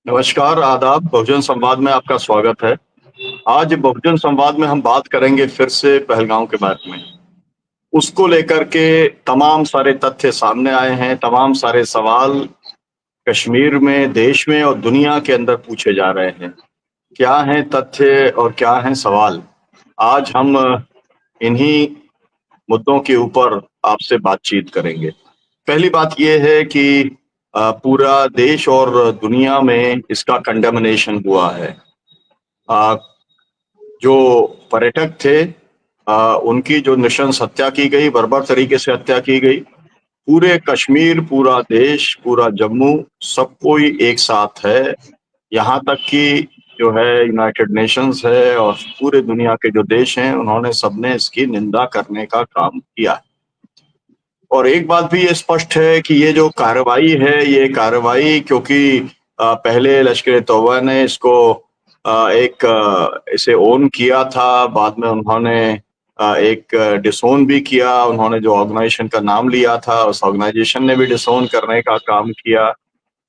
नमस्कार, आदाब। बहुजन संवाद में आपका स्वागत है। आज बहुजन संवाद में हम बात करेंगे फिर से पहलगाँव के बारे में। उसको लेकर के तमाम सारे तथ्य सामने आए हैं, तमाम सारे सवाल कश्मीर में, देश में और दुनिया के अंदर पूछे जा रहे हैं। क्या हैं तथ्य और क्या हैं सवाल? आज हम इन्हीं मुद्दों के ऊपर आपसे बातचीत करेंगे। पहली बात ये है कि पूरा देश और दुनिया में इसका कंडेमनेशन हुआ है। अ, जो पर्यटक थे उनकी जो नृशंस हत्या की गई, बर्बर तरीके से हत्या की गई। पूरे कश्मीर, पूरा देश, पूरा जम्मू सब कोई एक साथ है। यहाँ तक कि जो है यूनाइटेड नेशंस है और पूरे दुनिया के जो देश हैं उन्होंने सबने इसकी निंदा करने का काम किया है। और एक बात भी ये स्पष्ट है कि ये जो कार्रवाई है, ये कार्रवाई क्योंकि पहले लश्कर-ए-तौबा ने इसको इसे ओन किया था, बाद में उन्होंने एक डिसोन भी किया। उन्होंने जो ऑर्गेनाइजेशन का नाम लिया था, उस ऑर्गेनाइजेशन ने भी डिसोन करने का काम किया।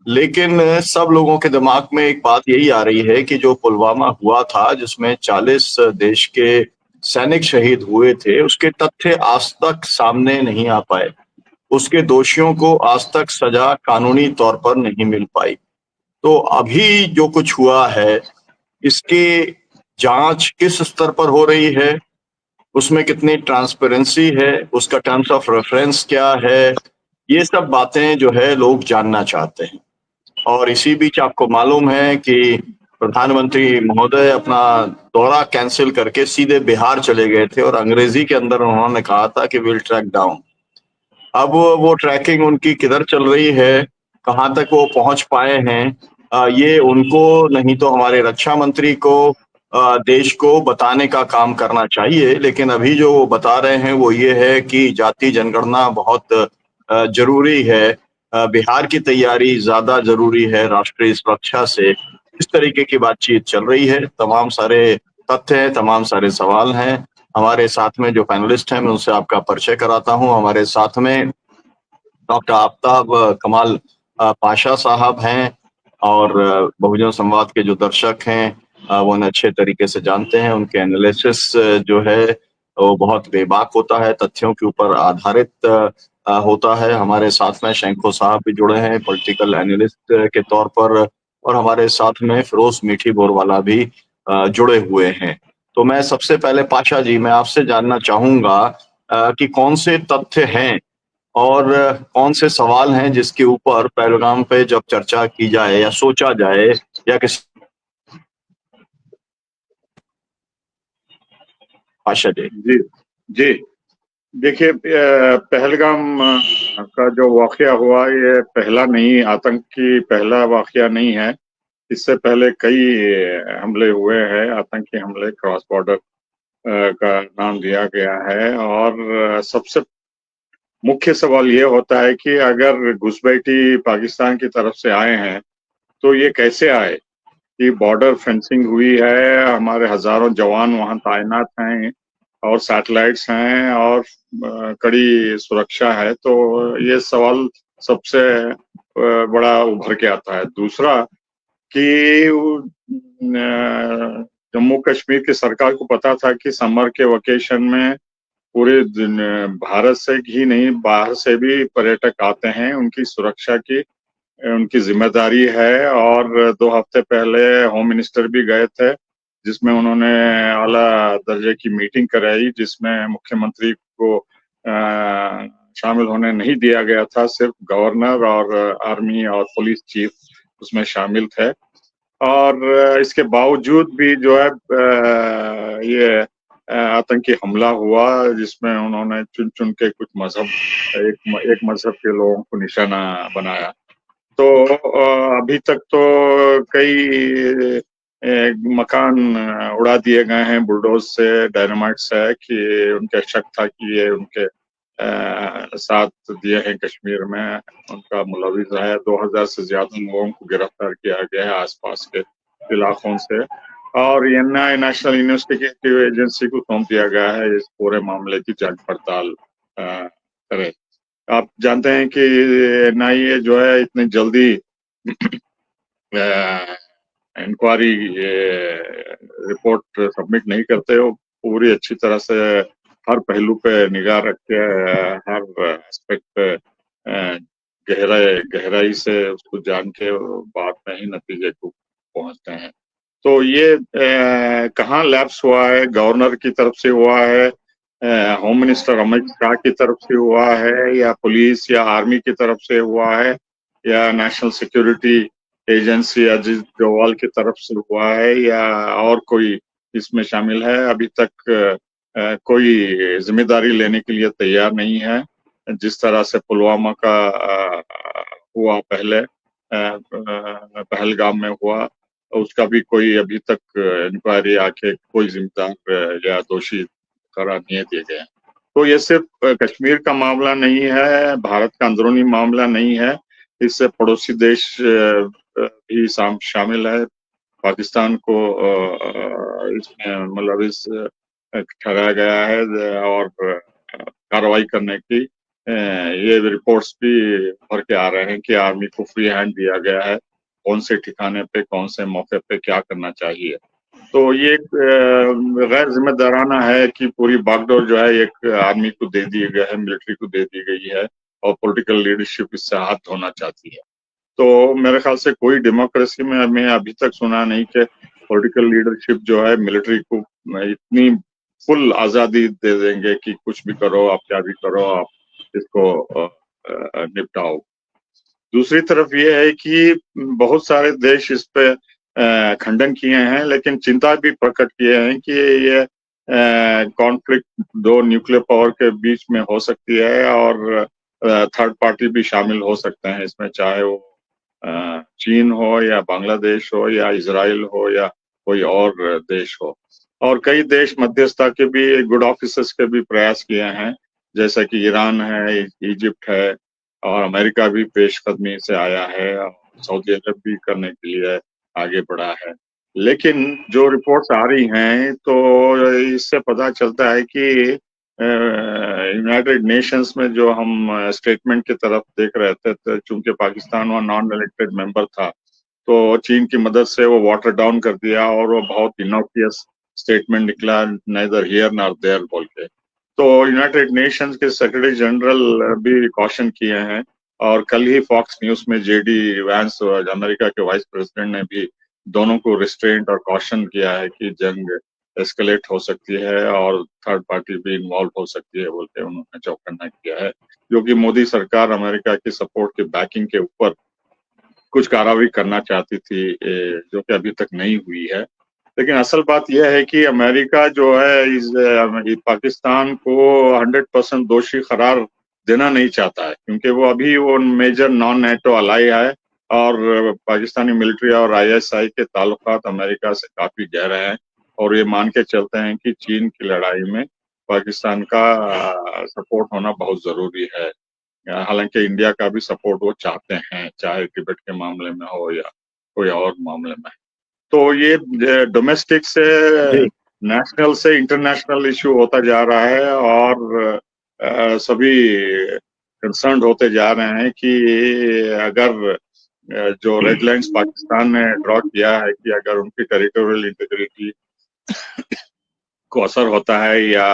लेकिन सब लोगों के दिमाग में एक बात यही आ रही है कि जो पुलवामा हुआ था, जिसमें 40 देश के सैनिक शहीद हुए थे, उसके तथ्य आज तक सामने नहीं आ पाए। उसके दोषियों को आज तक सजा कानूनी तौर पर नहीं मिल पाई। तो अभी जो कुछ हुआ है, इसकी जाँच किस स्तर पर हो रही है, उसमें कितनी ट्रांसपेरेंसी है, उसका टर्म्स ऑफ रेफरेंस क्या है, ये सब बातें जो है लोग जानना चाहते हैं। और इसी बीच आपको मालूम है कि प्रधानमंत्री महोदय अपना दौरा कैंसल करके सीधे बिहार चले गए थे और अंग्रेजी के अंदर उन्होंने कहा था कि विल ट्रैक डाउन। अब वो ट्रैकिंग उनकी किधर चल रही है, कहाँ तक वो पहुँच पाए हैं, ये उनको नहीं तो हमारे रक्षा मंत्री को देश को बताने का काम करना चाहिए। लेकिन अभी जो वो बता रहे हैं वो ये है कि जाति जनगणना बहुत ज़रूरी है। बिहार की तैयारी ज़्यादा ज़रूरी है राष्ट्रीय सुरक्षा से। इस तरीके की बातचीत चल रही है। तमाम सारे तथ्य हैं, तमाम सारे सवाल हैं। हमारे साथ में जो पैनलिस्ट हैं, मैं उनसे आपका परिचय कराता हूँ। हमारे साथ में डॉक्टर आफ़ताब कमाल पाशा साहब हैं और बहुजन संवाद के जो दर्शक हैं वो उन्हें अच्छे तरीके से जानते हैं। उनके एनालिसिस जो है वो बहुत बेबाक होता है, तथ्यों के ऊपर आधारित होता है। हमारे साथ में शैंको साहब भी जुड़े हैं पॉलिटिकल एनालिस्ट के तौर पर और हमारे साथ में फिरोज़ मीठी बोरवाला भी जुड़े हुए हैं। तो मैं सबसे पहले पाशा जी, मैं आपसे जानना चाहूँगा कि कौन से तथ्य हैं और कौन से सवाल हैं जिसके ऊपर पहलगाम पे जब चर्चा की जाए या सोचा जाए या किसी आशा जी। जी, जी। देखिए पहलगाम का जो वाक़या हुआ ये पहला नहीं, आतंकी पहला वाक़या नहीं है। इससे पहले कई हमले हुए हैं, आतंकी हमले क्रॉस बॉर्डर का नाम दिया गया है और सबसे मुख्य सवाल ये होता है कि अगर घुसपैठी पाकिस्तान की तरफ से आए हैं, तो ये कैसे आए? कि बॉर्डर फेंसिंग हुई है, हमारे हज़ारों जवान वहाँ तैनात हैं और सैटेलाइट्स हैं और कड़ी सुरक्षा है, तो ये सवाल सबसे बड़ा उभर के आता है। दूसरा कि जम्मू कश्मीर की सरकार को पता था कि समर के वेकेशन में पूरे भारत से ही नहीं, बाहर से भी पर्यटक आते हैं, उनकी सुरक्षा की उनकी ज़िम्मेदारी है और 2 हफ्ते पहले होम मिनिस्टर भी गए थे, जिसमें उन्होंने आला दर्जे की मीटिंग कराई, जिसमें मुख्यमंत्री को शामिल होने नहीं दिया गया था, सिर्फ गवर्नर और आर्मी और पुलिस चीफ उसमें शामिल थे। और इसके बावजूद भी जो है ये आतंकी हमला हुआ, जिसमें उन्होंने चुन-चुन के कुछ एक मज़हब के लोगों को निशाना बनाया। तो अभी तक तो कई मकान उड़ा दिए गए हैं बुलडोज़ से, डायनामाइट से कि उनके शक था कि ये उनके साथ दिए हैं कश्मीर में, उनका मुलविज़ है। 2000 से ज़्यादा लोगों को गिरफ्तार किया गया है आस-पास के इलाकों से और एनआईए नेशनल इन्वेस्टिगेटिव एजेंसी को सौंप दिया गया है इस पूरे मामले की जाँच-पड़ताल करे। आप जानते हैं कि एनआईए जो है इतनी जल्दी इंक्वायरी रिपोर्ट सबमिट नहीं करते हो, पूरी अच्छी तरह से हर पहलू पे निगाह रख के हर एस्पेक्ट पे गहराई से उसको जान के बाद में ही नतीजे को पहुंचते हैं। तो ये कहाँ लैप्स हुआ है? गवर्नर की तरफ से हुआ है, होम मिनिस्टर अमित शाह की तरफ से हुआ है, या पुलिस या आर्मी की तरफ से हुआ है, या national security agency Ajit Doval की तरफ से हुआ है, या और कोई इसमें शामिल है? अभी तक कोई जिम्मेदारी लेने के लिए तैयार नहीं है। जिस तरह से पुलवामा का हुआ पहले, पहलगाम में हुआ, उसका भी कोई अभी तक इंक्वायरी आके कोई जिम्मेदार या दोषी करार नहीं दिए गए हैं। तो ये सिर्फ कश्मीर का मामला नहीं है, भारत का अंदरूनी मामला नहीं है, इससे पड़ोसी देश भी शामिल है। पाकिस्तान को इसमें मतलब इस ठहराया गया है और कार्रवाई करने की ये रिपोर्ट्स भी भर के आ रहे हैं कि आर्मी को फ्री हैंड दिया गया है, कौन से ठिकाने पे कौन से मौके पे क्या करना चाहिए। तो ये गैर जिम्मेदाराना है कि पूरी बागडोर जो है एक आर्मी को दे दी गई है, मिलिट्री को दे दी गई है और पॉलिटिकल लीडरशिप इससे हाथ धोना चाहती है। तो मेरे ख्याल से कोई डेमोक्रेसी में मैं अभी तक सुना नहीं कि पॉलिटिकल लीडरशिप जो है मिलिट्री को इतनी फुल आजादी दे देंगे कि कुछ भी करो, आप क्या भी करो, आप इसको निपटाओ। दूसरी तरफ ये है कि बहुत सारे देश इस पे खंडन किए हैं, लेकिन चिंता भी प्रकट किए हैं कि ये कॉन्फ्लिक्ट दो न्यूक्लियर पावर के बीच में हो सकती है और थर्ड पार्टी भी शामिल हो सकते हैं इसमें, चाहे वो चीन हो या बांग्लादेश हो या इजराइल हो या कोई और देश हो। और कई देश मध्यस्थता के भी, गुड ऑफिसर्स के भी प्रयास किए हैं, जैसा कि ईरान है, इजिप्ट है, और अमेरिका भी पेशकदमी से आया है, और सऊदी अरब भी करने के लिए आगे बढ़ा है। लेकिन जो रिपोर्ट्स आ रही हैं तो इससे पता चलता है कि यूनाइटेड नेशंस में जो हम स्टेटमेंट की तरफ देख रहे थे, तो चूंकि पाकिस्तान वहाँ नॉन इलेक्टेड मेंबर था, तो चीन की मदद से वो वाटर डाउन कर दिया और वो बहुत इनोक्यूअस स्टेटमेंट निकला, नेदर हियर नॉर देयर बोल के। तो यूनाइटेड नेशंस के सेक्रेटरी जनरल भी कॉशन किए हैं, और कल ही फॉक्स न्यूज में जेडी वैंस, अमेरिका के वाइस प्रेसिडेंट, ने भी दोनों को रिस्ट्रेंट और कॉशन किया है कि जंग एस्केलेट हो सकती है और थर्ड पार्टी भी इन्वॉल्व हो सकती है बोल के उन्होंने चौकन्ना किया है, जो कि मोदी सरकार अमेरिका की सपोर्ट की बैकिंग के ऊपर कुछ कार्रवाई करना चाहती थी, जो कि अभी तक नहीं हुई है। लेकिन असल बात यह है कि अमेरिका जो है इस पाकिस्तान को 100% दोषी करार देना नहीं चाहता है, क्योंकि वो मेजर नॉन नेटो अलाई है और पाकिस्तानी मिलिट्री और आईएसआई के ताल्लुकात अमेरिका से काफी गहरे हैं, और ये मान के चलते हैं कि चीन की लड़ाई में पाकिस्तान का सपोर्ट होना बहुत जरूरी है। हालांकि इंडिया का भी सपोर्ट वो चाहते हैं, चाहे तिब्बत के मामले में हो या कोई और मामले में। तो ये डोमेस्टिक से जी नेशनल से इंटरनेशनल इश्यू होता जा रहा है, और सभी कंसर्न होते जा रहे हैं कि अगर जो रेड लाइंस पाकिस्तान ने ड्रॉ किया है कि अगर उनकी टेरिटोरियल इंटीग्रिटी को असर होता है या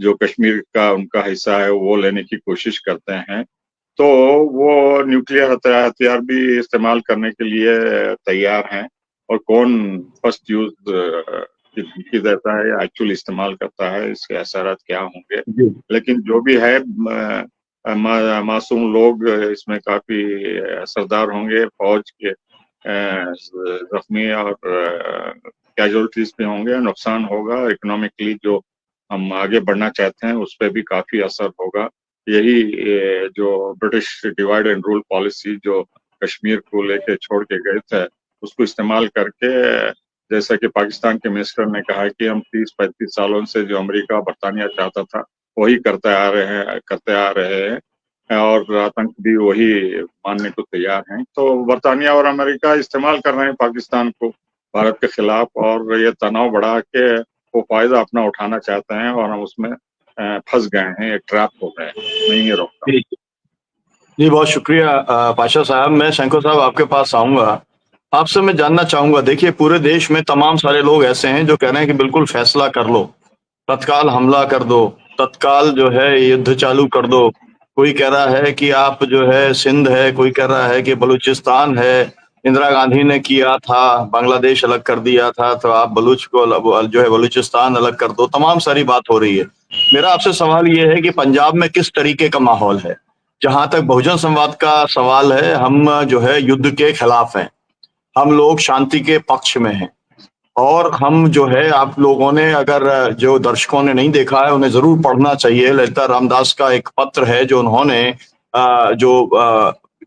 जो कश्मीर का उनका हिस्सा है वो लेने की कोशिश करते हैं, तो वो न्यूक्लियर हथियार भी इस्तेमाल करने के लिए तैयार हैं। और कौन फर्स्ट यूज की धमकी देता है या एक्चुअली इस्तेमाल करता है, इसके असरात क्या होंगे। जी लेकिन जो भी है, मासूम लोग इसमें काफी असरदार होंगे, फौज के जख्मी और कैजुअलिटीज भी होंगे, नुकसान होगा इकोनॉमिकली, जो हम आगे बढ़ना चाहते हैं उस पर भी काफी असर होगा। यही जो British divide and rule policy जो कश्मीर को लेके छोड़ के गए थे, उसको इस्तेमाल करके, जैसा कि पाकिस्तान के मिनिस्टर ने कहा कि हम 30-35 सालों से जो अमेरिका बरतानिया चाहता था वही करते आ रहे हैं, और आतंक भी वही मानने को तैयार हैं। तो बरतानिया और अमेरिका इस्तेमाल कर रहे हैं पाकिस्तान को भारत के खिलाफ, और ये तनाव बढ़ा के वो फायदा अपना उठाना चाहते हैं, और हम उसमें फंस गए हैं, ट्रैप हो गए हैं, मैं ये रोकता हूँ। जी जी, बहुत शुक्रिया पाशा साहब। मैं शंकर साहब आपके पास आऊंगा। आपसे मैं जानना चाहूंगा, देखिए पूरे देश में तमाम सारे लोग ऐसे हैं जो कह रहे हैं कि बिल्कुल फैसला कर लो, तत्काल हमला कर दो, तत्काल जो है युद्ध चालू कर दो। कोई कह रहा है कि आप जो है सिंध है, कोई कह रहा है कि बलूचिस्तान है, इंदिरा गांधी ने किया था, बांग्लादेश अलग कर दिया था, तो आप बलूच को जो है बलूचिस्तान अलग कर दो। तमाम सारी बात हो रही है। मेरा आपसे सवाल ये है कि पंजाब में किस तरीके का माहौल है? जहां तक बहुजन संवाद का सवाल है, हम जो है युद्ध के खिलाफ हैं, हम लोग शांति के पक्ष में हैं। और हम जो है, आप लोगों ने, अगर जो दर्शकों ने नहीं देखा है उन्हें जरूर पढ़ना चाहिए। ललिता रामदास का एक पत्र है जो उन्होंने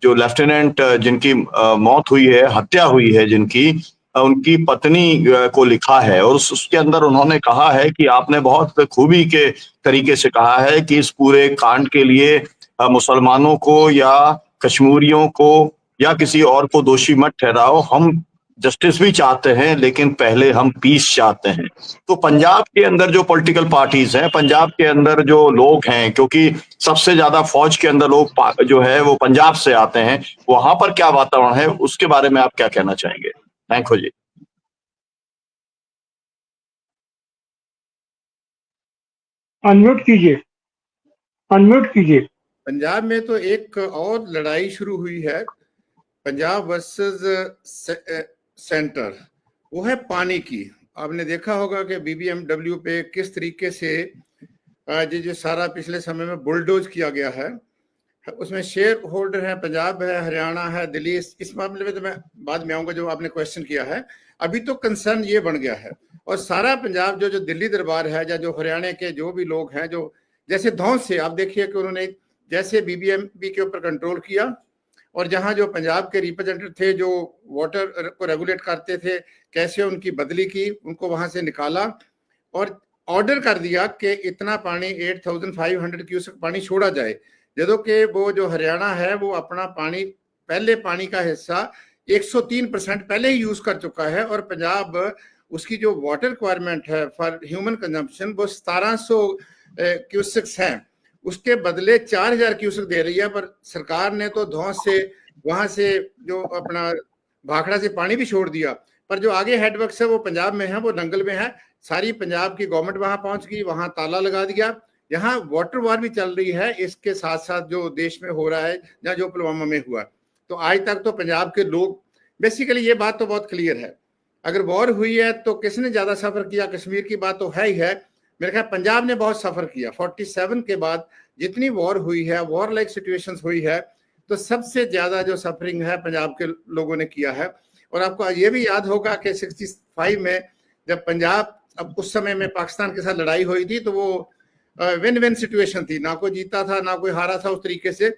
जो लेफ्टिनेंट जिनकी मौत हुई है, हत्या हुई है जिनकी, उनकी पत्नी को लिखा है। और उसके अंदर उन्होंने कहा है कि आपने बहुत खूबी के तरीके से कहा है कि इस पूरे कांड के लिए मुसलमानों को या कश्मीरियों को या किसी और को दोषी मत ठहराओ, हम जस्टिस भी चाहते हैं लेकिन पहले हम पीस चाहते हैं। तो पंजाब के अंदर जो पॉलिटिकल पार्टीज हैं, पंजाब के अंदर जो लोग हैं, क्योंकि सबसे ज्यादा फौज के अंदर लोग जो है वो पंजाब से आते हैं, वहां पर क्या वातावरण है, उसके बारे में आप क्या कहना चाहेंगे? Thank you ji. अनम्यूट कीजिए, अनम्यूट कीजिए। पंजाब में तो एक और लड़ाई शुरू हुई है, पंजाब वर्सेस सेंटर, वो है पानी की। आपने देखा होगा कि बीबीएमडब्ल्यू पे किस तरीके से जो सारा पिछले समय में बुलडोज किया गया है। उसमें शेयर होल्डर है, पंजाब है, हरियाणा है, दिल्ली। इस मामले में तो मैं बाद में आऊंगा जो आपने क्वेश्चन किया है। अभी तो कंसर्न ये बन गया है, और सारा पंजाब जो दिल्ली दरबार है या जो हरियाणा के जो भी लोग हैं, जो जैसे धौंस से आप देखिए कि उन्होंने जैसे बीबीएमबी के ऊपर कंट्रोल किया, और जहां जो पंजाब के रिप्रेजेंटेटिव थे जो वाटर को रेगुलेट करते थे, कैसे उनकी बदली की, उनको वहां से निकाला और ऑर्डर कर दिया कि इतना पानी 8500 क्यूसेक पानी छोड़ा जाए। जब कि वो जो हरियाणा है वो अपना पानी, पहले पानी का हिस्सा 103% पहले ही यूज कर चुका है, और पंजाब उसकी जो वाटर रिक्वायरमेंट है फॉर ह्यूमन कंजम्पशन वो 1700 क्यूसेक्स है, उसके बदले 4000 क्यूसेक दे रही है। पर सरकार ने तो धौंस से वहां से जो अपना भाखड़ा से पानी भी छोड़ दिया, पर जो आगे हेडवर्क्स है वो पंजाब में है, वो नंगल में है। सारी पंजाब की गवर्नमेंट वहां पहुंच गई, वहां ताला लगा दिया। यहाँ वाटर वार भी चल रही है, इसके साथ साथ जो देश में हो रहा है, या जो पुलवामा में हुआ। तो आज तक तो पंजाब के लोग, बेसिकली ये बात तो बहुत क्लियर है, अगर वॉर हुई है तो किसने ज्यादा सफर किया? कश्मीर की बात तो है ही है। मेरे ख्याल पंजाब ने बहुत सफर किया 47 के बाद, जितनी वॉर हुई है, वॉर लाइक सिचुएशंस हुई है, तो सबसे ज्यादा जो सफरिंग है पंजाब के लोगों ने किया है। और आपको ये भी याद होगा कि 65 में जब पंजाब, अब उस समय में पाकिस्तान के साथ लड़ाई हुई थी, तो वो विन विन सिचुएशन थी, ना कोई जीता था ना कोई हारा था उस तरीके से।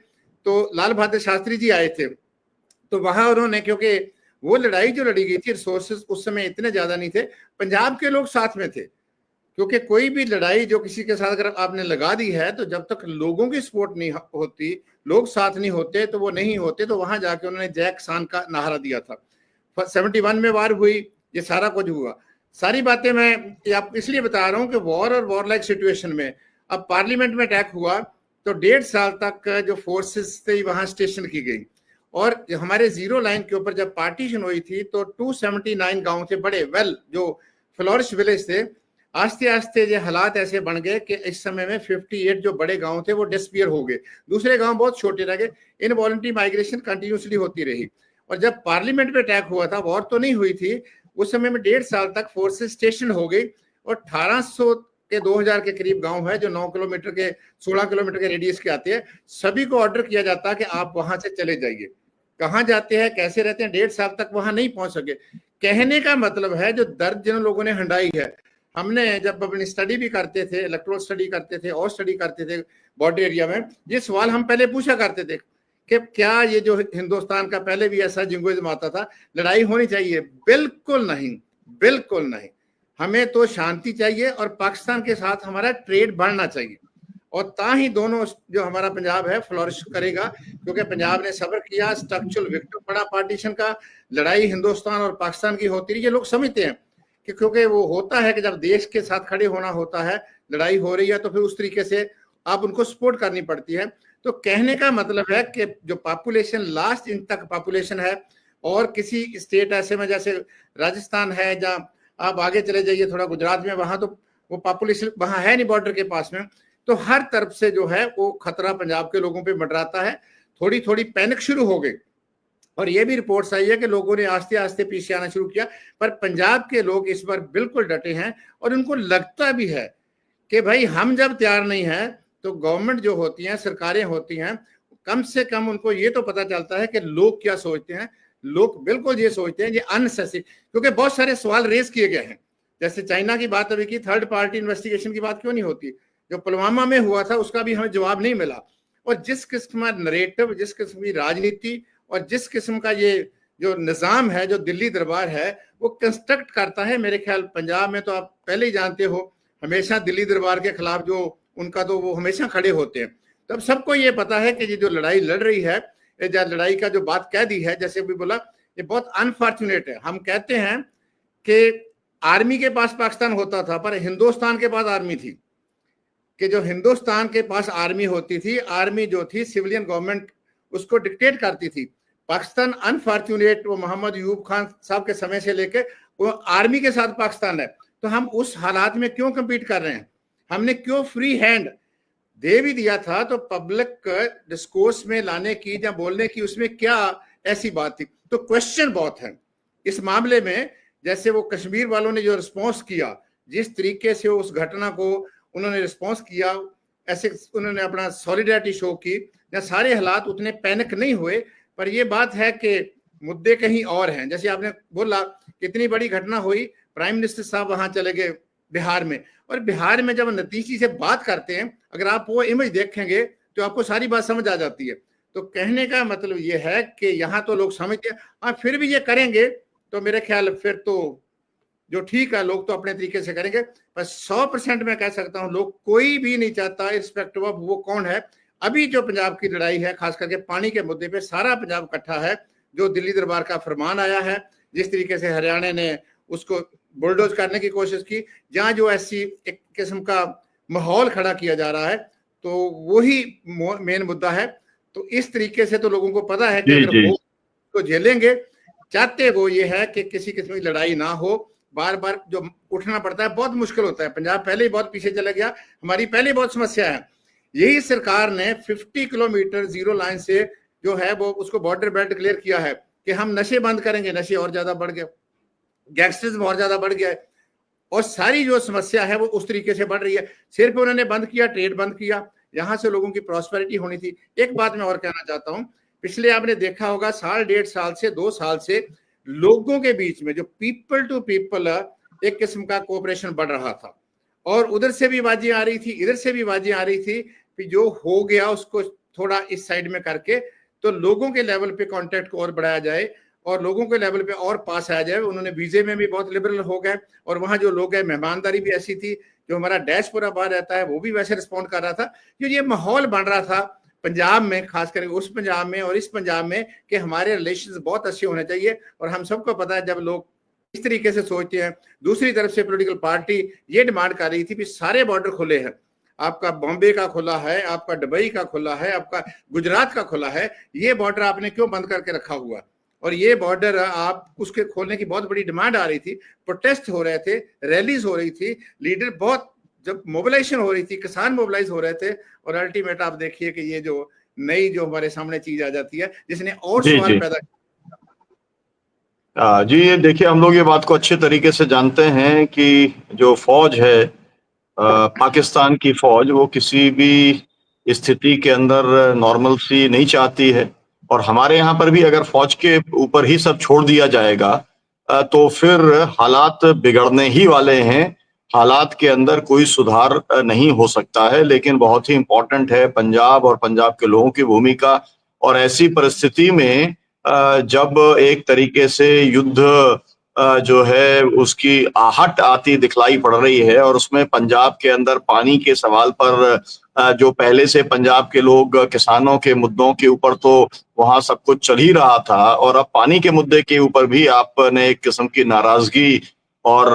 तो लाल बहादुर शास्त्री जी आए थे, तो वहां उन्होंने, क्योंकि वो लड़ाई जो लड़ी गई थी, रिसोर्सेज उस समय इतने ज्यादा नहीं थे, पंजाब के लोग साथ में थे। क्योंकि कोई भी लड़ाई जो किसी के साथ अगर आपने लगा दी है, तो जब तक लोगों की सपोर्ट नहीं होती, लोग साथ नहीं होते, तो वो नहीं होते। तो वहां जाके उन्होंने जय किसान का नारा दिया था। 71 में वार हुई, ये सारा कुछ हुआ। सारी बातें मैं आप इसलिए बता रहा हूं कि वॉर और वॉर लाइक सिचुएशन में अब पार्लियामेंट में अटैक हुआ, तो 1.5 साल तक जो फोर्सेस थे वहां स्टेशन की गई। और हमारे जीरो लाइन के ऊपर जब पार्टीशन हुई थी, तो 279 गांव थे बड़े वेल जो फ्लोरिश विलेज थे। आस्ते आस्ते ये हालात ऐसे बन गए कि इस समय में 58 जो बड़े गांव थे वो डिसपियर हो गए, दूसरे गांव बहुत छोटे रह गए। इनवॉलंटरी माइग्रेशन कंटिन्यूसली होती रही। और जब पार्लियामेंट में अटैक हुआ था, वॉर तो नहीं हुई थी उस समय में, 1.5 साल तक फोर्सेस स्टेशन हो गई, और 1800 के 2000 के करीब गांव है जो 9 किलोमीटर के 16 किलोमीटर के रेडियस के आते हैं, सभी को ऑर्डर किया जाता है कि आप वहां से चले जाइए। कहाँ जाते हैं, कैसे रहते हैं, 1.5 साल तक वहां नहीं पहुंच सके। कहने का मतलब है जो दर्द जिन लोगों ने हंडाई है, हमने जब अपनी स्टडी भी करते थे, इलेक्ट्रोल स्टडी करते थे और स्टडी करते थे बॉर्डर एरिया में, ये सवाल हम पहले पूछा करते थे कि क्या ये जो हिंदुस्तान का पहले भी ऐसा जिंगोइज्म आता था, लड़ाई होनी चाहिए? बिल्कुल नहीं, बिल्कुल नहीं। हमें तो शांति चाहिए और पाकिस्तान के साथ हमारा ट्रेड बढ़ना चाहिए, और ताही दोनों जो हमारा पंजाब है फ्लोरिश करेगा। क्योंकि पंजाब ने सब्र किया, स्ट्रक्चरल विक्टिम पड़ा पार्टीशन का, लड़ाई हिंदुस्तान और पाकिस्तान की होती रही। ये लोग समझते हैं कि क्योंकि वो होता है कि जब देश के साथ खड़े होना होता है, लड़ाई हो रही है, तो फिर उस तरीके से आप उनको सपोर्ट करनी पड़ती है। तो कहने का मतलब है कि जो पॉपुलेशन लास्ट इंच तक पॉपुलेशन है और किसी स्टेट ऐसे में जैसे राजस्थान है, जहाँ आप आगे चले जाइए थोड़ा गुजरात में, वहां तो वो पॉपुलेशन वहां है नहीं बॉर्डर के पास में, तो हर तरफ से जो है वो खतरा पंजाब के लोगों पे मंडराता है। थोड़ी थोड़ी पैनिक शुरू हो गई और ये भी रिपोर्ट्स आई है कि लोगों ने आस्ते आस्ते पीछे आना शुरू किया, पर पंजाब के लोग इस बार बिल्कुल डटे हैं और उनको लगता भी है कि भाई हम जब तैयार नहीं है तो गवर्नमेंट जो होती हैं, सरकारें होती हैं, कम से कम उनको ये तो पता चलता है कि लोग क्या सोचते हैं। लोग बिल्कुल ये सोचते हैं ये अननेसेसरी, क्योंकि बहुत सारे सवाल रेज किए गए हैं। जैसे चाइना की बात अभी की, थर्ड पार्टी इन्वेस्टिगेशन की बात क्यों नहीं होती? जो पुलवामा में हुआ था उसका भी हमें जवाब नहीं मिला। और जिस किस्म का नरेटिव, जिस किस्म की राजनीति और जिस किस्म का ये जो निज़ाम है, जो दिल्ली दरबार है, वो कंस्ट्रक्ट करता है, मेरे ख्याल पंजाब में तो आप पहले ही जानते हो, हमेशा दिल्ली दरबार के खिलाफ जो उनका, तो वो हमेशा खड़े होते हैं। तब सबको ये पता है कि ये जो लड़ाई लड़ रही है, या लड़ाई का जो बात कह दी है, जैसे भी बोला, ये बहुत अनफॉर्चुनेट है। हम कहते हैं कि आर्मी के पास पाकिस्तान होता था, पर हिंदुस्तान के पास आर्मी थी, कि जो हिंदुस्तान के पास आर्मी होती थी, आर्मी जो थी सिविलियन गवर्नमेंट उसको डिक्टेट करती थी। पाकिस्तान अनफॉर्चुनेट वो मोहम्मद यूब खान साहब के समय से लेके वो आर्मी के साथ पाकिस्तान है। तो हम उस हालात में क्यों कम्पीट कर रहे हैं? हमने क्यों फ्री हैंड दे भी दिया था, तो पब्लिक डिस्कोर्स में लाने की या बोलने की उसमें क्या ऐसी बात थी? तो क्वेश्चन बहुत है इस मामले में। जैसे वो कश्मीर वालों ने जो रिस्पॉन्स किया, जिस तरीके से उस घटना को उन्होंने रिस्पॉन्स किया, ऐसे उन्होंने अपना सॉलिडरिटी शो की, या सारे हालात उतने पैनिक नहीं हुए। पर ये बात है कि मुद्दे कहीं और हैं। जैसे आपने बोला कितनी बड़ी घटना हुई, प्राइम मिनिस्टर साहब वहां चले गए बिहार में, और बिहार में जब नतीजे से बात करते हैं, अगर आप वो इमेज देखेंगे तो आपको सारी बात समझ आ जाती है। तो कहने का मतलब ये है कि यहाँ तो लोग समझते हैं, हाँ फिर भी ये करेंगे तो मेरे ख्याल फिर तो जो ठीक है, लोग तो अपने तरीके से करेंगे। पर 100% मैं कह सकता हूँ लोग कोई भी नहीं चाहता, रिस्पेक्टिव ऑफ वो कौन है। अभी जो पंजाब की लड़ाई है, खास करके पानी के मुद्दे पे, सारा पंजाब इकट्ठा है। जो दिल्ली दरबार का फरमान आया है, जिस तरीके से हरियाणा ने उसको बुलडोज करने की कोशिश की, जहाँ जो ऐसी एक किस्म का माहौल खड़ा किया जा रहा है, तो वही मेन मुद्दा है। तो इस तरीके से तो लोगों को पता है कि अगर वो तो झेलेंगे। चाहते वो ये है कि किसी किस्म की लड़ाई ना हो। बार बार जो उठना पड़ता है बहुत मुश्किल होता है। पंजाब पहले ही बहुत पीछे चला गया, हमारी पहले बहुत समस्या है। यही सरकार ने 50 किलोमीटर जीरो लाइन से जो है वो उसको बॉर्डर बेल्ट डिक्लेयर किया है कि हम नशे बंद करेंगे। नशे और ज्यादा बढ़ गए, गैंगस्टरिज्म और ज्यादा बढ़ गया है, और सारी जो समस्या है वो उस तरीके से बढ़ रही है। सिर्फ उन्होंने बंद किया, ट्रेड बंद किया, यहाँ से लोगों की प्रॉस्पेरिटी होनी थी। एक बात मैं और कहना चाहता हूँ, पिछले आपने देखा होगा साल, 1.5 साल से 2 साल से लोगों के बीच में जो पीपल टू पीपल एक किस्म का कोऑपरेशन बढ़ रहा था, और उधर से भी आवाजें आ रही थी, इधर से भी आवाजें आ रही थी कि जो हो गया उसको थोड़ा इस साइड में करके तो लोगों के लेवल पे कांटेक्ट को और बढ़ाया जाए और लोगों के लेवल पे और पास आया जाए। उन्होंने वीजे में भी बहुत लिबरल हो गए, और वहां जो लोग हैं, मेहमानदारी भी ऐसी थी। जो हमारा डैशपुरा बाहर रहता है वो भी वैसे रिस्पॉन्ड कर रहा था। जो ये माहौल बन रहा था पंजाब में, खास करके उस पंजाब में और इस पंजाब में, कि हमारे रिलेशंस बहुत अच्छे होने चाहिए। और हम सबको पता है जब लोग इस तरीके से सोचते हैं। दूसरी तरफ से पॉलिटिकल पार्टी ये डिमांड कर रही थी कि सारे बॉर्डर खुले हैं, आपका बॉम्बे का खुला है, आपका दुबई का खुला है, आपका गुजरात का खुला है, ये बॉर्डर आपने क्यों बंद करके रखा हुआ? और ये बॉर्डर आप उसके खोलने की बहुत बड़ी डिमांड आ रही थी, प्रोटेस्ट हो रहे थे, रैलीज हो रही थी, लीडर बहुत, जब मोबिलाइजेशन हो रही थी, किसान मोबिलाइज हो रहे थे, और अल्टीमेट आप देखिए कि ये जो नई जो हमारे सामने चीज आ जाती है जिसने और सवाल पैदा जी। ये देखिए, हम लोग ये बात को अच्छे तरीके से जानते हैं कि जो फौज है, पाकिस्तान की फौज, वो किसी भी स्थिति के अंदर नॉर्मल सी नहीं चाहती है। और हमारे यहाँ पर भी अगर फौज के ऊपर ही सब छोड़ दिया जाएगा तो फिर हालात बिगड़ने ही वाले हैं। हालात के अंदर कोई सुधार नहीं हो सकता है। लेकिन बहुत ही इम्पोर्टेंट है पंजाब और पंजाब के लोगों की भूमिका। और ऐसी परिस्थिति में जब एक तरीके से युद्ध जो है उसकी आहट आती दिखलाई पड़ रही है, और उसमें पंजाब के अंदर पानी के सवाल पर जो पहले से पंजाब के लोग किसानों के मुद्दों के ऊपर तो वहां सब कुछ चल ही रहा था, और अब पानी के मुद्दे के ऊपर भी आपने एक किस्म की नाराजगी और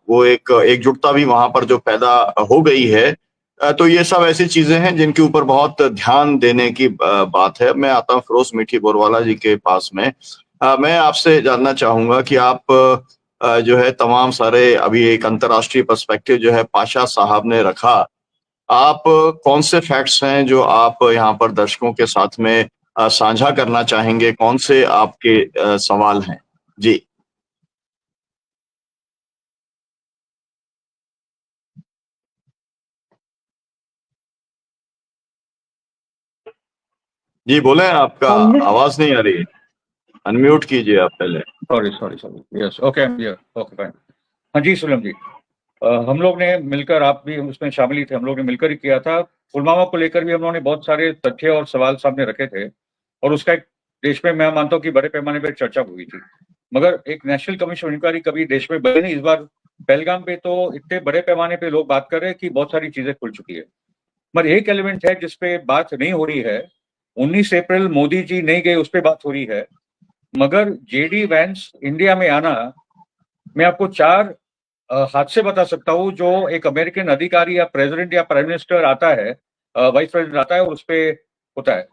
वो एक एकजुटता भी वहां पर जो पैदा हो गई है। तो ये सब ऐसी चीजें हैं जिनके ऊपर बहुत ध्यान देने की बात है। मैं आता हूँ फिरोज मीठी बोरवाला जी के पास में। मैं आपसे जानना चाहूंगा कि आप जो है तमाम सारे अभी एक अंतर्राष्ट्रीय पर्सपेक्टिव जो है पाशा साहब ने रखा, आप कौन से फैक्ट्स हैं जो आप यहाँ पर दर्शकों के साथ में साझा करना चाहेंगे? कौन से आपके सवाल हैं? जी जी बोलें, आपका अनम्यूट आवाज नहीं आ रही है, अनम्यूट कीजिए आप पहले। Sorry yes okay okay fine. हाँ जी सुलम जी, हम लोग ने मिलकर, आप भी उसमें शामिल ही थे, हम लोग ने मिलकर ही किया था। पुलवामा को लेकर भी हम लोगों ने बहुत सारे तथ्य और सवाल सामने रखे थे और उसका एक देश में मैं मानता हूँ कि बड़े पैमाने पर चर्चा हुई थी, मगर एक नेशनल कमीशन इंक्वायरी कभी देश में बनी नहीं। इस बार पहलगाम पे तो इतने बड़े पैमाने पे लोग बात कर रहे हैं कि बहुत सारी चीजें खुल चुकी है, मगर एक एलिमेंट है जिसपे बात नहीं हो रही है। 19 अप्रैल मोदी जी नहीं गए, उस पर बात हो रही है, मगर जेडी वैंस इंडिया में आना, मैं आपको 4 हादसे बता सकता हूँ जो एक अमेरिकन अधिकारी या प्रेसिडेंट या प्राइम मिनिस्टर आता है, वाइस प्रेसिडेंट आता है और उस पर होता है।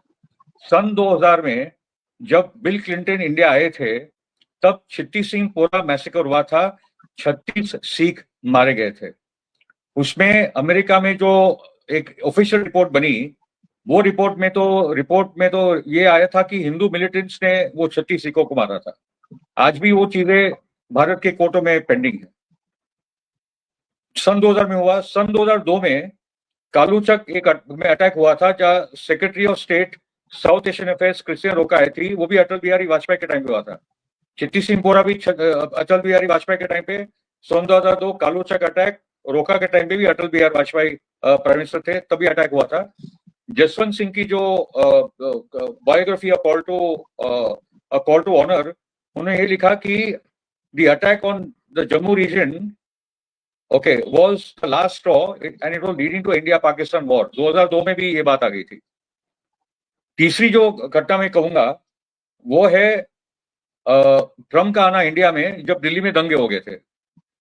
सन 2000 में जब बिल क्लिंटन इंडिया आए थे तब छिट्टी सिंह पोरा मैसेकर हुआ था, 36 सिख मारे गए थे। उसमें अमेरिका में जो एक ऑफिशियल रिपोर्ट बनी, वो रिपोर्ट में तो ये आया था कि हिंदू मिलिटेंट्स ने वो 36 सिखों को मारा था। आज भी वो चीजें भारत के कोर्टों में पेंडिंग है। सन 2000 में हुआ। सन 2002 में कालूचक में अटैक हुआ था, जहां secretary of state south Asian affairs Christian रोका आई थी, वो भी अटल बिहारी वाजपेयी के टाइम पे हुआ था। चिट्टी सिंह पोरा भी अटल बिहारी वाजपेयी के टाइम पे। सन 2002 कालूचक अटैक, रोका के टाइम पे भी अटल बिहारी वाजपेयी प्राइम मिनिस्टर थे, तभी अटैक हुआ था। जसवंत सिंह की जो बायोग्राफी कॉल टू ऑनर, उन्होंने ये लिखा कि the attack on the Jammu region was the last straw and it was leading to India-Pakistan war। 2002 में भी ये बात आ गई थी। तीसरी जो घटना मैं कहूंगा वो है ट्रम्प का आना इंडिया में, जब दिल्ली में दंगे हो गए थे,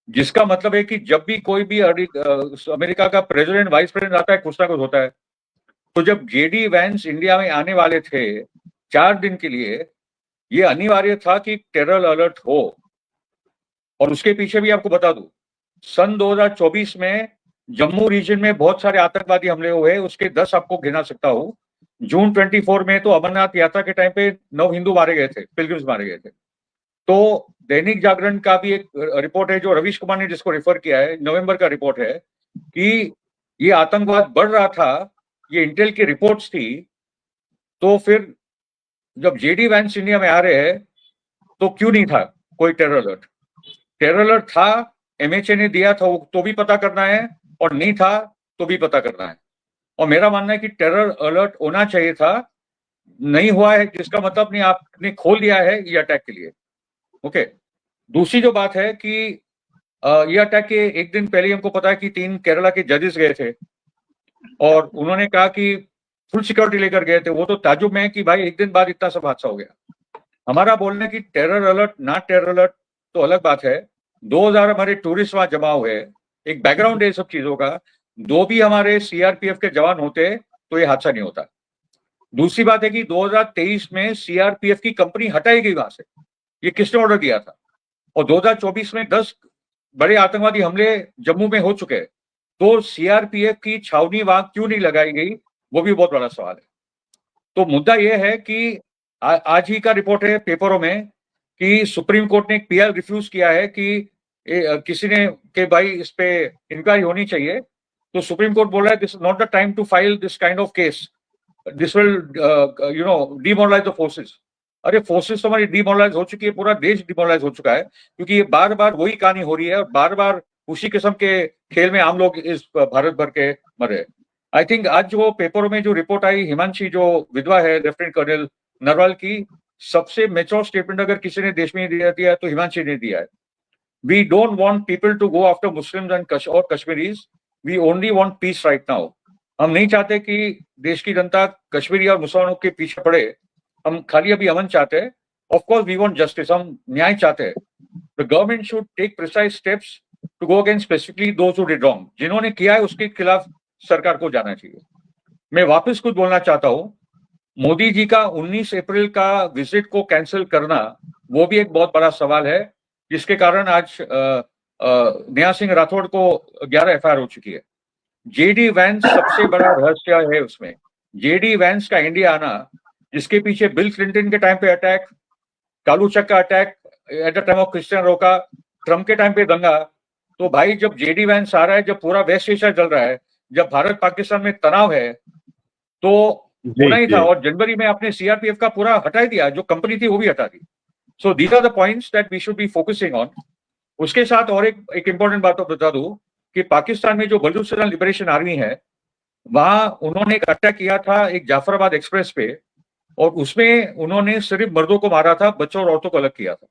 जिसका मतलब है कि जब भी कोई भी अमेरिका का प्रेसिडेंट वाइस प्रेसिडेंट आता है, कुछ ना कुछ होता है। तो जब जेडी वैंस इंडिया में आने वाले थे 4 दिन के लिए, ये अनिवार्य था कि टेरर अलर्ट हो। और उसके पीछे भी आपको बता दूं, सन 2024 में जम्मू रीजन में बहुत सारे आतंकवादी हमले हुए, उसके 10 आपको गिना सकता हूं। जून 24 में तो अमरनाथ यात्रा के टाइम पे 9 हिंदू मारे गए थे, पिलग्रिम्स मारे गए थे। तो दैनिक जागरण का भी एक रिपोर्ट है जो रवीश कुमार ने जिसको रेफर किया है, नवंबर का रिपोर्ट है कि ये आतंकवाद बढ़ रहा था, ये इंटेल की रिपोर्ट्स थी। तो फिर जब जेडी वैंस इंडिया में आ रहे हैं तो क्यों नहीं था कोई टेरर अलर्ट? टेरर अलर्ट था, एमएचए ने दिया था तो भी पता करना है, और नहीं था तो भी पता करना है। और मेरा मानना है कि टेरर अलर्ट होना चाहिए था, नहीं हुआ है जिसका मतलब नहीं आपने खोल दिया है ये अटैक के लिए। ओके, दूसरी जो बात है कि ये अटैक के एक दिन पहले हमको पता है कि 3 केरला के जजेस गए थे और उन्होंने कहा कि फुल सिक्योरिटी लेकर गए थे। वो तो ताजुब में है कि भाई एक दिन बाद इतना सब हादसा हो गया। हमारा बोलना है कि टेरर अलर्ट ना टेरर अलर्ट तो अलग बात है। 2000 हमारे टूरिस्ट वहां जमा हुए, एक बैकग्राउंड है सब चीजों का। 2 भी हमारे सीआरपीएफ के जवान होते तो ये हादसा नहीं होता। दूसरी बात है कि 2023 में सीआरपीएफ की कंपनी हटाई गई वहां से, ये किसने ऑर्डर दिया था? और 2024 में 10 बड़े आतंकवादी हमले जम्मू में हो चुके हैं, तो सीआरपीएफ की छावनी वहां क्यों नहीं लगाई गई, वो भी बहुत बड़ा सवाल है। तो मुद्दा यह है कि आज ही का रिपोर्ट है पेपरों में कि सुप्रीम कोर्ट ने एक पीएल रिफ्यूज किया है कि किसी ने कि भाई इस पे इंक्वायरी होनी चाहिए। तो सुप्रीम कोर्ट बोल रहा है this is not the time to file this kind of case, this will demoralise the forces. अरे फोर्सेस तो हमारी डिमोरलाइज हो चुकी है, पूरा देश डिमोरलाइज हो चुका है, क्योंकि ये बार बार वही कहानी हो रही है और बार बार उसी किस्म के खेल में आम लोग इस भारत भर के मरे। आई थिंक आज जो पेपरों में जो रिपोर्ट आई, हिमांशी जो विधवा है लेफ्टिनेंट कर्नल नरवाल की, सबसे मेच्योर स्टेटमेंट अगर किसी ने देश में दिया तो हिमांशी ने दिया है। We don't want people to go after Muslims and और Kashmiris, we only want peace right now. हम नहीं चाहते कि देश की जनता कश्मीरी और मुसलमानों के पीछे पड़े, हम खाली अभी अमन चाहते हैं। Of course we want justice, हम न्याय चाहते हैं। The government should take precise steps to go against specifically those who did wrong. जिन्होंने किया है उसके खिलाफ सरकार को जाना चाहिए। मैं वापस कुछ बोलना चाहता हूं, मोदी जी का 19 अप्रैल का विजिट को कैंसिल करना वो भी एक बहुत बड़ा सवाल है, जिसके कारण आज नेहा सिंह राठौड़ को 11 एफआईआर हो चुकी है। जेडी वैंस सबसे बड़ा रहस्य है उसमें। जेडी वैंस का इंडिया आना, जिसके पीछे बिल क्लिंटन के टाइम पे अटैक, कालूचक का attack at the time of Christian रोका, ट्रम्प के टाइम पे दंगा, तो भाई जब जेडी वैंस आ रहा है, जब पूरा वेस्ट एशिया चल रहा है, जब भारत पाकिस्तान में तनाव है, तो होना ही था। और जनवरी में आपने सीआरपीएफ का पूरा हटा दिया, जो कंपनी थी वो भी हटा दी। So these are the points that we should be focusing on. उसके साथ और एक इंपॉर्टेंट बात बता दूं कि पाकिस्तान में जो बलूचिस्तान लिबरेशन आर्मी है, वहां उन्होंने एक अटैक किया था एक जाफराबाद एक्सप्रेस पे, और उसमें उन्होंने सिर्फ मर्दों को मारा था, बच्चों और औरतों को अलग किया था।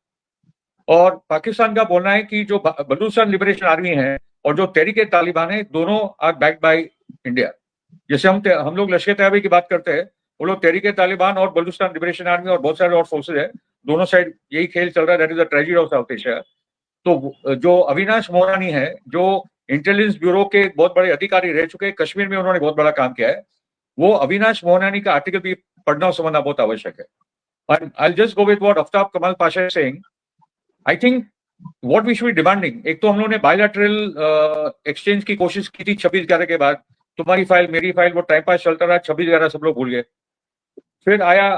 और पाकिस्तान का बोलना है कि जो बलूचिस्तान लिबरेशन आर्मी है और जो तहरीक तालिबान है, दोनों आर बैक्ड बाय इंडिया। जैसे हम लोग लश्कर तैयबा की बात करते हैं, वो लोग तहरीक तालिबान और बलूचिस्तान लिबरेशन आर्मी और बहुत सारे और फोर्सेज है, दोनों साइड यही खेल चल रहा है। That is the tragedy of south Asia. तो जो अविनाश मोहरानी है, जो इंटेलिजेंस ब्यूरो के बहुत बड़े अधिकारी रह चुके हैं, कश्मीर में उन्होंने बहुत बड़ा काम किया है, वो अविनाश मोहरानी का आर्टिकल भी पढ़ना और समझना बहुत आवश्यक है। And I'll just go with what Aftab Kamal Pasha is saying. I think what we should be demanding, एक तो हम लोगों ने बायलैटरल एक्सचेंज की कोशिश की थी 26/11 के बाद, तुम्हारी फाइल मेरी फाइल, वो टाइम पास चलता रहा, 26/11 सब लोग भूल गए। फिर आया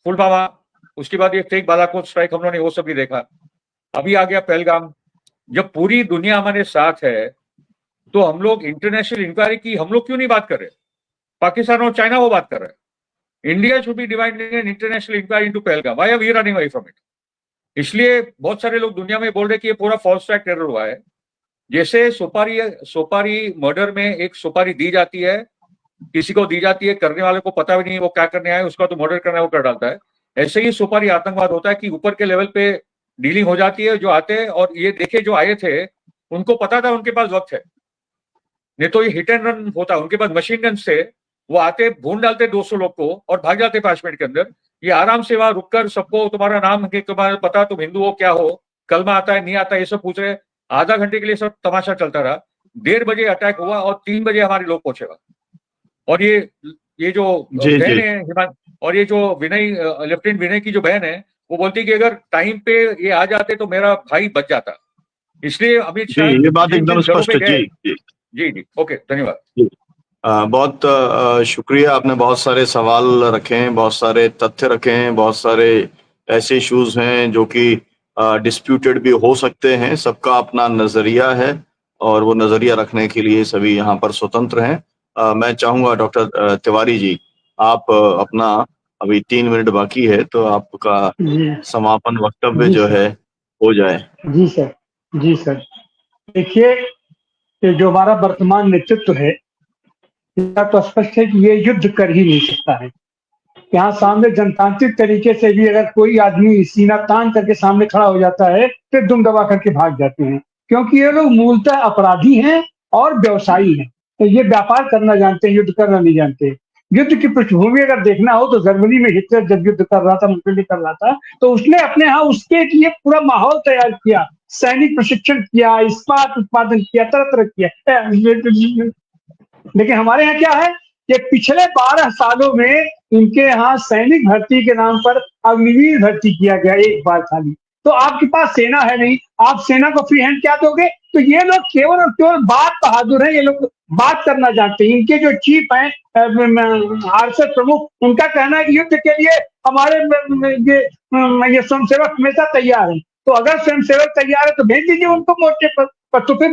पुलवामा, उसके बाद ये फेक बालाकोट स्ट्राइक, हम लोगों ने वो सब भी देखा। अभी आ गया पहलगाम। जब पूरी दुनिया हमारे साथ है, तो हम लोग इंटरनेशनल इंक्वायरी की हम लोग क्यों नहीं बात कर रहे? पाकिस्तान और चाइना वो बात कर रहे हैं। India should be demanding an international inquiry into Pahalgam. Why are we running away from it? इसलिए बहुत सारे लोग दुनिया में बोल रहे कि ये पूरा फॉल्स फ्लैग टेरर हुआ है। जैसे सुपारी मर्डर में एक सुपारी दी जाती है, किसी को दी जाती है, करने वाले को पता भी नहीं वो क्या करने आए, उसका तो मर्डर करना है वो कर डालता है। ऐसे ही सुपारी आतंकवाद होता है कि ऊपर के लेवल पे डीलिंग हो जाती है, जो आते हैं, और ये देखे जो आए थे उनको पता था उनके पास वक्त है, नहीं तो ये हिट एंड रन होता। उनके पास मशीन गन से वो आते, भून डालते 200 लोग को और भाग जाते 5 मिनट के अंदर। ये आराम से वहां रुककर सबको तुम्हारा नाम है, तुम्हारा पता, तुम हिंदू हो, क्या हो, कलमा आता है नहीं आता, ये सब पूछ रहे। आधा घंटे के लिए सब तमाशा चलता रहा। 1:30 बजे अटैक हुआ और 3 बजे हमारे लोग पहुंचे वहां। और ये जो बहन है, और ये जो विनय, लेफ्टिनेंट विनय की जो बहन है, वो बोलती कि अगर टाइम पे ये आ जाते तो मेरा भाई बच जाता। इसलिए अमित शाह ये बात एकदम स्पष्ट है। जी, ओके, धन्यवाद। बहुत शुक्रिया। आपने बहुत सारे सवाल रखे हैं, बहुत सारे तथ्य रखे हैं, बहुत सारे ऐसे इश्यूज हैं जो कि डिस्प्यूटेड भी हो सकते हैं। सबका अपना नजरिया है और वो नजरिया रखने के लिए सभी यहाँ पर स्वतंत्र हैं। मैं चाहूंगा डॉक्टर तिवारी जी, आप अपना, अभी 3 मिनट बाकी है, तो आपका समापन वक्तव्य जो है हो जाए। जी सर। देखिए, जो हमारा वर्तमान नेतृत्व है, इसका तो स्पष्ट है कि ये युद्ध कर ही नहीं सकता है। यहाँ सामने जनतांत्रिक तरीके से भी अगर कोई आदमी सीना तान करके सामने खड़ा हो जाता है, फिर दुम दबा करके भाग जाते हैं, क्योंकि ये लोग मूलतः अपराधी हैं और व्यवसायी हैं। तो ये व्यापार करना जानते हैं, युद्ध करना नहीं जानते। युद्ध की पृष्ठभूमि अगर देखना हो तो जर्मनी में हिटलर जब युद्ध कर रहा था, मुसोलिनी कर रहा था, तो उसने अपने यहाँ उसके लिए पूरा माहौल तैयार किया, सैनिक प्रशिक्षण किया, इस्पात उत्पादन किया, तरह तरह किया। लेकिन हमारे यहाँ क्या है कि पिछले 12 सालों में इनके यहाँ सैनिक भर्ती के नाम पर अग्निवीर भर्ती किया गया एक बार खाली। तो आपके पास सेना है नहीं, आप सेना को फ्री हैंड क्या दोगे? तो ये लोग केवल और केवल बात बहादुर हैं, ये लोग बात करना जानते हैं। इनके जो चीफ हैं आरएसएस प्रमुख, उनका कहना है कि युद्ध के लिए हमारे ये स्वयंसेवक हमेशा तैयार है। तो अगर स्वयंसेवक तैयार है तो भेज दीजिए उनको मोर्चे पर। तो फिर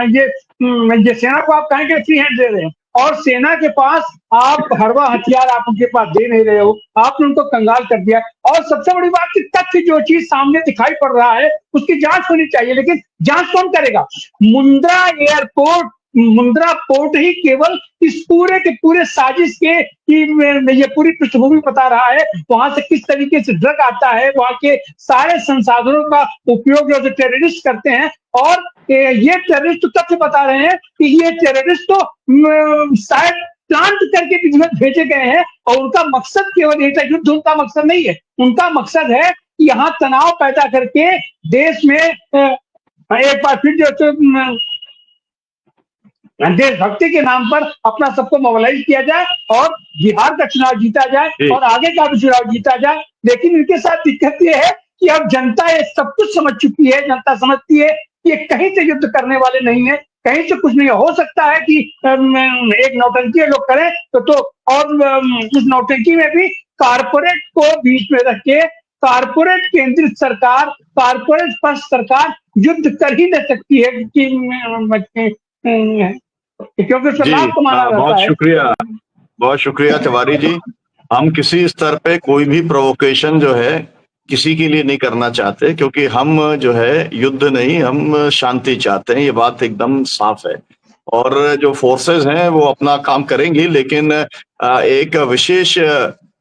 ये सेना को आप कहेंगे फ्री हैंड दे रहे हैं, और सेना के पास आप हरवा हथियार आप उनके पास दे नहीं रहे हो, आपने उनको कंगाल कर दिया। और सबसे बड़ी बात कि तथ्य जो चीज सामने दिखाई पड़ रहा है उसकी जांच होनी चाहिए, लेकिन जांच कौन करेगा? मुंद्रा पोर्ट ही केवल इस पूरे के पूरे साजिश के ये पूरी पृष्ठभूमि बता रहा है। वहां से किस तरीके से ड्रग आता है, वहां के सारे संसाधनों का उपयोग जो टेररिस्ट करते हैं, और ये टेररिस्ट तो तथ्य बता रहे हैं कि ये टेररिस्ट तो शायद प्लांट करके भेजे गए हैं, और उनका मकसद केवल यही था। युद्ध उनका मकसद नहीं है, उनका मकसद है कि यहाँ तनाव पैदा करके देश में एक बार फिर जो देशभक्ति के नाम पर अपना सबको मोबिलाइज किया जाए और बिहार का चुनाव जीता जाए और आगे का भी चुनाव जीता जाए। लेकिन इनके साथ दिक्कत ये है कि अब जनता ये सब कुछ समझ चुकी है, जनता समझती है कि ये कहीं से युद्ध करने वाले नहीं है, कहीं से कुछ नहीं हो सकता है कि एक नौटंकी लोग करें तो और उस नौटंकी में भी कारपोरेट को बीच में रख के कारपोरेट केंद्रित सरकार, कारपोरेट पक्ष सरकार युद्ध कर ही नहीं सकती है क्योंकि उसका जी लाभ कमाना रहता बहुत है। शुक्रिया, बहुत शुक्रिया तिवारी जी। हम किसी स्तर पे कोई भी प्रोवोकेशन जो है किसी के लिए नहीं करना चाहते, क्योंकि हम जो है युद्ध नहीं, हम शांति चाहते हैं, ये बात एकदम साफ है। और जो फोर्सेस हैं वो अपना काम करेंगी, लेकिन एक विशेष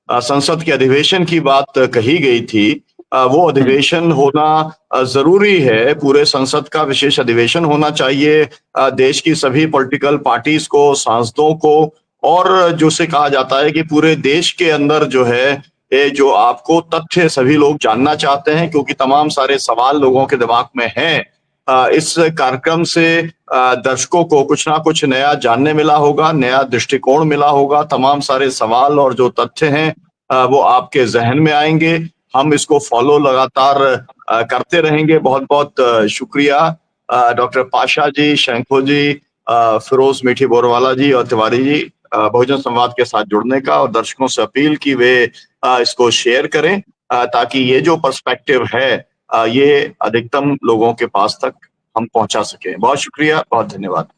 संसद के अधिवेशन की बात कही गई थी, वो अधिवेशन होना जरूरी है। पूरे संसद का विशेष अधिवेशन होना चाहिए, देश की सभी पॉलिटिकल पार्टीज को, सांसदों को, और जो से कहा जाता है कि पूरे देश के अंदर जो है ये जो आपको तथ्य सभी लोग जानना चाहते हैं, क्योंकि तमाम सारे सवाल लोगों के दिमाग में हैं। इस कार्यक्रम से दर्शकों को कुछ ना कुछ नया जानने मिला होगा, नया दृष्टिकोण मिला होगा। तमाम सारे सवाल और जो तथ्य हैं वो आपके जहन में आएंगे। हम इसको फॉलो लगातार करते रहेंगे। बहुत बहुत शुक्रिया डॉक्टर पाशा जी, शंखो जी, फिरोज मीठी बोरवाला जी और तिवारी जी बहुजन संवाद के साथ जुड़ने का, और दर्शकों से अपील की वे इसको शेयर करें ताकि ये जो पर्सपेक्टिव है ये अधिकतम लोगों के पास तक हम पहुंचा सकें। बहुत शुक्रिया, बहुत धन्यवाद।